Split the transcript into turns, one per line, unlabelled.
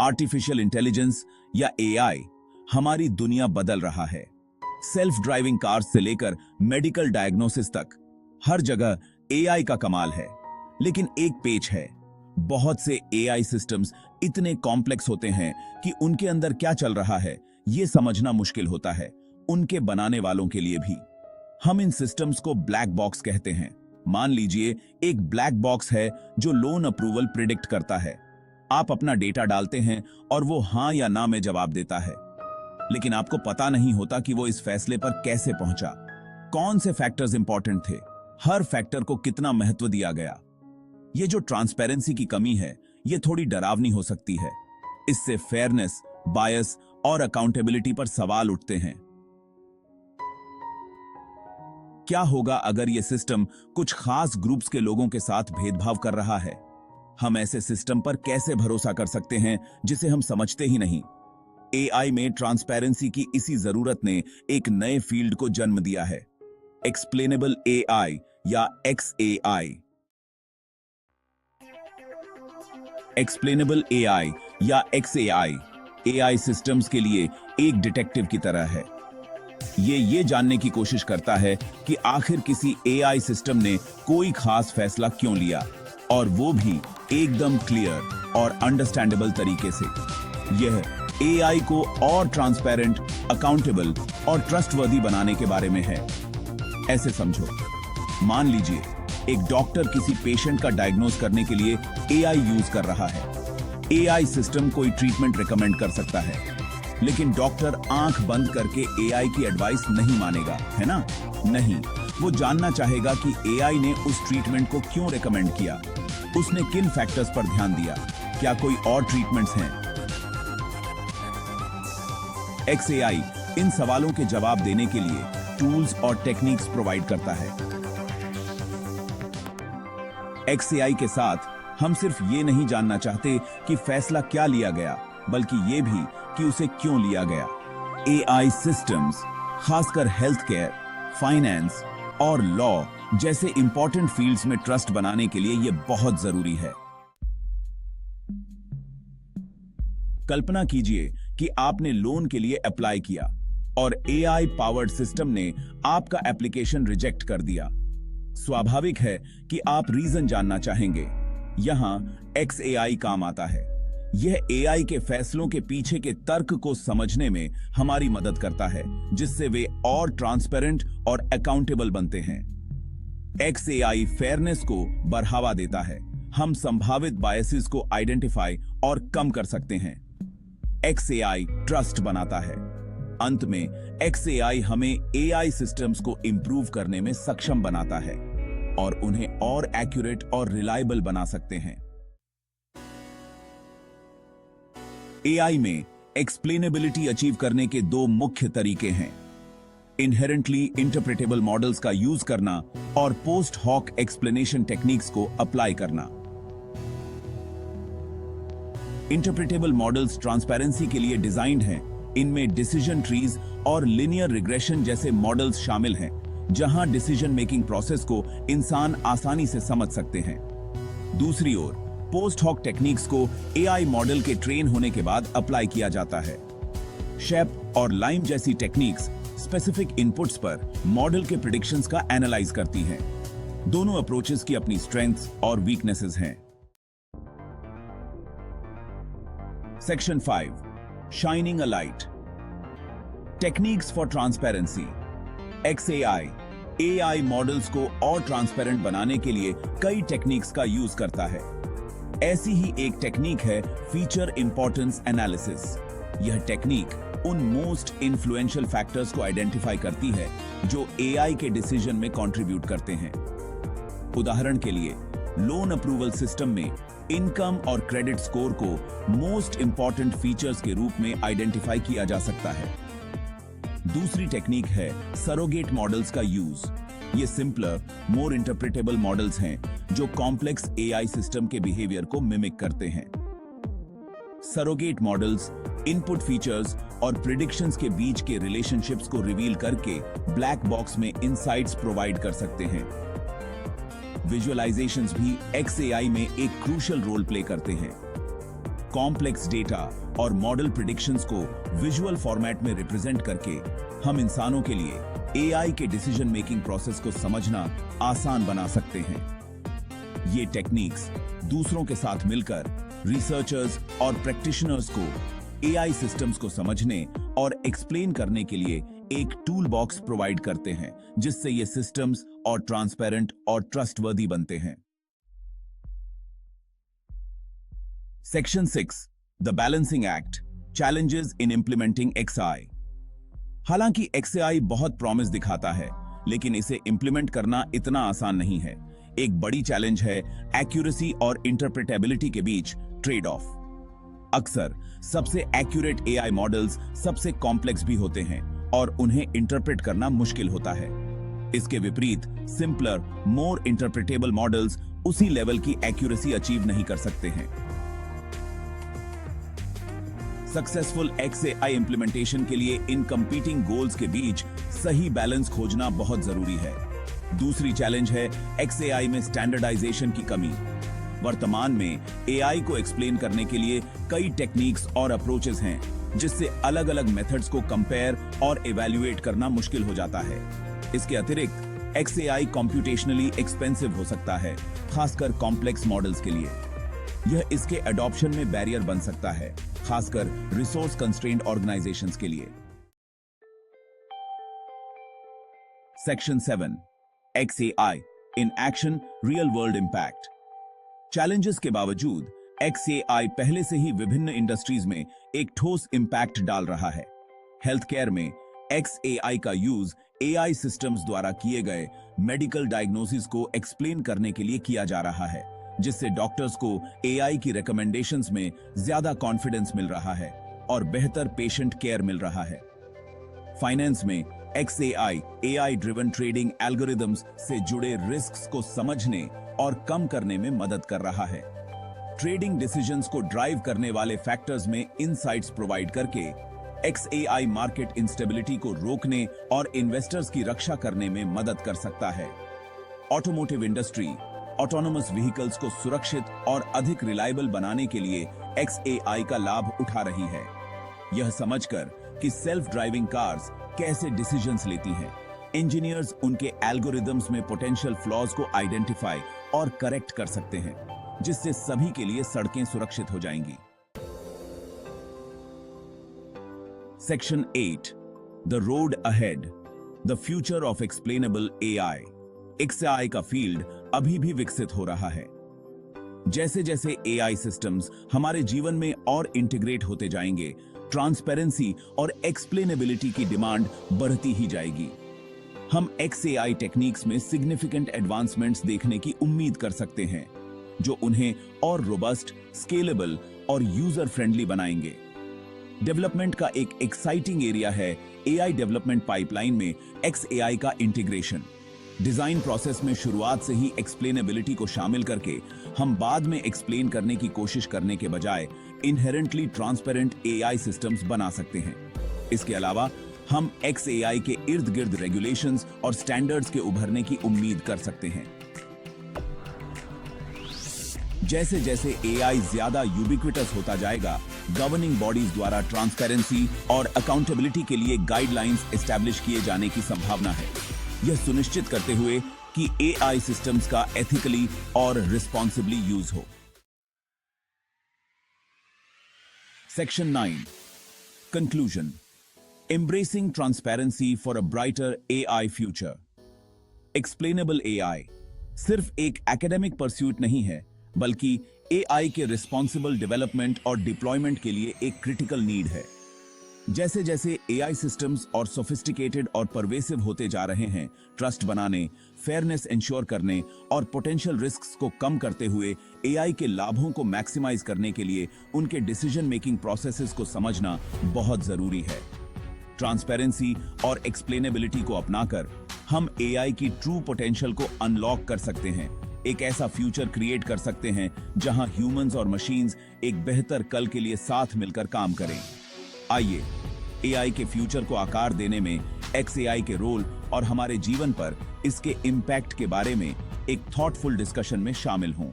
Artificial intelligence या AI हमारी दुनिया बदल रहा है। सेल्फ ड्राइविंग कार्स से लेकर मेडिकल डायग्नोसिस तक हर जगह एआई का कमाल है। लेकिन एक पेच है, बहुत से एआई सिस्टम्स इतने कॉम्प्लेक्स होते हैं कि उनके अंदर क्या चल रहा है यह समझना मुश्किल होता है, उनके बनाने वालों के लिए भी। हम इन सिस्टम्स को ब्लैक बॉक्स कहते हैं। मान लीजिए एक ब्लैक बॉक्स है जो लोन अप्रूवल प्रिडिक्ट करता है। आप अपना डेटा डालते हैं और वो हां या ना में जवाब देता है, लेकिन आपको पता नहीं होता कि वो इस फैसले पर कैसे पहुंचा, कौन से फैक्टर्स इंपॉर्टेंट थे, हर फैक्टर को कितना महत्व दिया गया। ये जो ट्रांसपेरेंसी की कमी है, ये थोड़ी डरावनी हो सकती है। इससे फेयरनेस, बायस और अकाउंटेबिलिटी पर सवाल उठते हैं। क्या होगा अगर यह सिस्टम कुछ खास ग्रुप्स के लोगों के साथ भेदभाव कर रहा है? हम ऐसे सिस्टम पर कैसे भरोसा कर सकते हैं जिसे हम समझते ही नहीं? एआई में ट्रांसपेरेंसी की इसी जरूरत ने एक नए फील्ड को जन्म दिया है, एक्सप्लेनेबल एआई या एक्सएआई। एक्सप्लेनेबल एआई या एक्सएआई एआई सिस्टम्स के लिए एक डिटेक्टिव की तरह है। ये जानने की कोशिश करता है कि आखिर किसी एआई सिस्टम ने कोई खास फैसला क्यों लिया, और वो भी एकदम क्लियर और अंडरस्टैंडेबल तरीके से। यह एआई को और ट्रांसपेरेंट, अकाउंटेबल और ट्रस्टवर्दी बनाने के बारे में है। ऐसे समझो, मान लीजिए एक डॉक्टर किसी पेशेंट का डायग्नोज करने के लिए एआई यूज कर रहा है। एआई सिस्टम कोई ट्रीटमेंट रिकमेंड कर सकता है, लेकिन डॉक्टर आंख बंद करके एआई की एडवाइस नहीं मानेगा, है ना? नहीं, वो जानना चाहेगा कि एआई ने उस ट्रीटमेंट को क्यों रिकमेंड किया, उसने किन फैक्टर्स पर ध्यान दिया, क्या कोई और ट्रीटमेंट्स हैं। एक्सएआई इन सवालों के जवाब देने के लिए टूल्स और टेक्निक्स प्रोवाइड करता है। एक्सएआई के साथ हम सिर्फ ये नहीं जानना चाहते कि फैसला क्या लिया गया, बल्कि ये भी कि उसे क्यों लिया गया। एआई सिस्टम्स, खासकर हेल्थ केयर, फाइनेंस और लॉ जैसे इंपॉर्टेंट फील्ड्स में ट्रस्ट बनाने के लिए यह बहुत जरूरी है। कल्पना कीजिए कि आपने लोन के लिए अप्लाई किया और एआई पावर्ड सिस्टम ने आपका एप्लीकेशन रिजेक्ट कर दिया। स्वाभाविक है कि आप रीजन जानना चाहेंगे। यहां एक्सएआई काम आता है। यह एआई के फैसलों के पीछे के तर्क को समझने में हमारी मदद करता है, जिससे वे और ट्रांसपेरेंट और अकाउंटेबल बनते हैं। एक्सएआई फेयरनेस को बढ़ावा देता है। हम संभावित बायसेस को आइडेंटिफाई और कम कर सकते हैं। एक्सएआई ट्रस्ट बनाता है। अंत में एक्सएआई हमें एआई सिस्टम्स को इंप्रूव करने में सक्षम बनाता है और उन्हें और एक्यूरेट और रिलायबल बना सकते हैं। एआई में एक्सप्लेनेबिलिटी अचीव करने के दो मुख्य तरीके हैं, इनहेरेंटली इंटरप्रेटेबल मॉडल्स का यूज करना और पोस्ट हॉक एक्सप्लेनेशन टेक्निक्स को अप्लाई करना। इंटरप्रेटेबल मॉडल्स ट्रांसपेरेंसी के लिए डिजाइंड हैं। इनमें डिसीजन ट्रीज और लिनियर रिग्रेशन जैसे मॉडल्स शामिल हैं, जहां डिसीजन मेकिंग प्रोसेस को इंसान आसानी से समझ सकते हैं। दूसरी ओर पोस्ट हॉक टेक्निक्स को एआई मॉडल के ट्रेन होने के बाद अप्लाई किया जाता है। शेप और लाइम जैसी टेक्निक्स स्पेसिफिक इनपुट्स पर मॉडल के प्रेडिक्शंस का एनालाइज करती हैं। दोनों अप्रोचेस की अपनी स्ट्रेंथ्स और वीकनेसेस हैं। Section 5, shining a light. Techniques for transparency. XAI AI models को और ट्रांसपेरेंट बनाने के लिए कई टेक्निक्स का यूज करता है। ऐसी ही एक टेक्निक है फीचर इंपॉर्टेंस एनालिसिस। यह टेक्निक उन मोस्ट इन्फ्लुएंशियल फैक्टर्स को आइडेंटिफाई करती है जो एआई के डिसीजन में कंट्रीब्यूट करते हैं। उदाहरण के लिए लोन अप्रूवल सिस्टम में इनकम और क्रेडिट स्कोर को मोस्ट इंपॉर्टेंट फीचर्स के रूप में आइडेंटिफाई किया जा सकता है। दूसरी टेक्निक है सरोगेट मॉडल्स का यूज। ये सिंपलर, मोर इंटरप्रेटेबल मॉडल्स हैं जो कॉम्प्लेक्स एआई सिस्टम के बिहेवियर को मिमिक करते हैं। सरोगेट मॉडल्स इनपुट फीचर्स और प्रिडिक्शंस के बीच के रिलेशनशिप्स को रिवील करके ब्लैक बॉक्स में इनसाइट्स प्रोवाइड कर सकते हैं। विजुअलाइजेशंस भी एक्सएआई में एक क्रूशियल रोल प्ले करते हैं। कॉम्प्लेक्स डेटा और मॉडल प्रिडिक्शंस को विजुअल फॉर्मेट में रिप्रेजेंट करके हम इंसानों के लिए एआई के डिसीजन मेकिंग प्रोसेस को समझना आसान बना सकते हैं। ये टेक्निक्स दूसरों के साथ मिलकर रिसर्चर्स और प्रैक्टिशनर्स को एआई सिस्टम्स को समझने और एक्सप्लेन करने के लिए एक टूल बॉक्स प्रोवाइड करते हैं, जिससे ये सिस्टम्स और ट्रांसपेरेंट और ट्रस्टवर्दी बनते हैं। Section 6, the balancing act, challenges in implementing XAI। हालांकि XAI बहुत प्रॉमिस दिखाता है, लेकिन इसे इंप्लीमेंट करना इतना आसान नहीं है। एक बड़ी चैलेंज है एक्यूरेसी और इंटरप्रेटेबिलिटी के बीच ट्रेड ऑफ। अक्सर सबसे एक्यूरेट एआई मॉडल्स सबसे कॉम्प्लेक्स भी होते हैं और उन्हें इंटरप्रेट करना मुश्किल होता है। इसके विपरीत सिंपलर, मोर इंटरप्रेटेबल मॉडल्स उसी लेवल की एक्यूरेसी अचीव नहीं कर सकते हैं। सक्सेसफुल XAI इंप्लीमेंटेशन के लिए इन कंपीटिंग गोल्स के बीच सही बैलेंस खोजना बहुत जरूरी है। दूसरी चैलेंज है XAI में स्टैंडर्डाइजेशन की कमी। वर्तमान में एआई को एक्सप्लेन करने के लिए कई टेक्निक्स और अप्रोचेस हैं, जिससे अलग अलग मेथड्स को कंपेयर और इवैल्यूएट करना मुश्किल हो जाता है। इसके अतिरिक्त XAI कॉम्प्यूटेशनली एक्सपेंसिव हो सकता है, खासकर कॉम्प्लेक्स मॉडल्स के लिए। यह इसके अडॉप्शन में बैरियर बन सकता है, खासकर रिसोर्स कंस्ट्रेंड ऑर्गेनाइजेशंस के लिए। Section 7, XAI in action, real world impact. Challenges के बावजूद XAI पहले से ही विभिन्न इंडस्ट्रीज में एक ठोस इंपैक्ट डाल रहा है। हेल्थ केयर में XAI का यूज एआई सिस्टम्स द्वारा किए गए मेडिकल डायग्नोसिस को एक्सप्लेन करने के लिए किया जा रहा है, जिससे डॉक्टर्स को एआई की रिकमेंडेशंस में ज्यादा कॉन्फिडेंस मिल रहा है और बेहतर पेशेंट केयर मिल रहा है। फाइनेंस में XAI AI driven trading algorithms से जुड़े रिस्क्स को समझने और कम करने में मदद कर रहा है। ट्रेडिंग डिसीजंस को ड्राइव करने वाले फैक्टर्स में इनसाइट्स प्रोवाइड करके XAI मार्केट इंस्टेबिलिटी को रोकने और इन्वेस्टर्स की रक्षा करने में मदद कर सकता है। ऑटोमोटिव इंडस्ट्री ऑटोनोमस व्हीकल्स को सुरक्षित और अधिक रिलायबल बनाने के लिए XAI का लाभ उठा रही है। यह समझकर कि सेल्फ ड्राइविंग कार्स कैसे डिसीजंस लेती हैं, इंजीनियर्स उनके एल्गोरिदम्स में पोटेंशियल फ्लॉज को आइडेंटिफाई और करेक्ट कर सकते हैं, जिससे सभी के लिए सड़कें सुरक्षित हो जाएंगी। Section 8, the road ahead, the future of explainable AI। XAI का फील्ड अभी भी विकसित हो रहा है। जैसे जैसे AI सिस्टम्स हमारे जीवन में और इंटीग्रेट होते जाएंगे, ट्रांसपेरेंसी और एक्सप्लेनेबिलिटी की डिमांड बढ़ती ही जाएगी। हम XAI टेक्निक्स में सिग्निफिकेंट एडवांसमेंट्स देखने की उम्मीद कर सकते हैं, जो उन्हें और रोबस्ट, स्केलेबल और यूजर फ्रेंडली बनाएंगे। डेवलपमेंट का एक एक्साइटिंग एरिया है AI डेवलपमेंट पाइपलाइन में XAI का इंटीग्रेशन। डिजाइन प्रोसेस में शुरुआत से ही एक्सप्लेनेबिलिटी को शामिल करके हम बाद में एक्सप्लेन करने की कोशिश करने के बजाय इनहेरेंटली ट्रांसपेरेंट AI सिस्टम्स बना सकते हैं। इसके अलावा हम XAI के इर्द गिर्द रेगुलेशंस और स्टैंडर्ड्स के उभरने की उम्मीद कर सकते हैं। जैसे जैसे AI ज्यादा यूबिक्विटस होता जाएगा, गवर्निंग बॉडीज द्वारा ट्रांसपेरेंसी और अकाउंटेबिलिटी के लिए गाइडलाइंस एस्टैब्लिश किए जाने की संभावना है, यह सुनिश्चित करते हुए कि AI सिस्टम्स का एथिकली और रिस्पॉन्सिबली यूज हो। Section 9, conclusion, embracing transparency for a brighter AI future. Explainable AI सिर्फ एक एकेडमिक परस्यूट नहीं है, बल्कि AI के रिस्पॉन्सिबल डेवलपमेंट और डिप्लॉयमेंट के लिए एक क्रिटिकल नीड है। जैसे जैसे AI सिस्टम्स और सोफिस्टिकेटेड और परवेसिव होते जा रहे हैं, ट्रस्ट बनाने, फेयरनेस इंश्योर करने और पोटेंशियल रिस्क्स को कम करते हुए AI के लाभों को मैक्सिमाइज करने के लिए उनके डिसीजन मेकिंग प्रोसेसेस को समझना बहुत जरूरी है। ट्रांसपेरेंसी और एक्सप्लेनेबिलिटी को अपनाकर हम AI की ट्रू पोटेंशियल को अनलॉक कर सकते हैं, एक ऐसा फ्यूचर क्रिएट कर सकते हैं जहां ह्यूमंस और मशीन्स एक बेहतर कल के लिए साथ मिलकर काम करें। आइए AI के फ्यूचर को आकार देने में XAI के रोल और हमारे जीवन पर इसके इम्पैक्ट के बारे में एक थॉटफुल डिस्कशन में शामिल हों।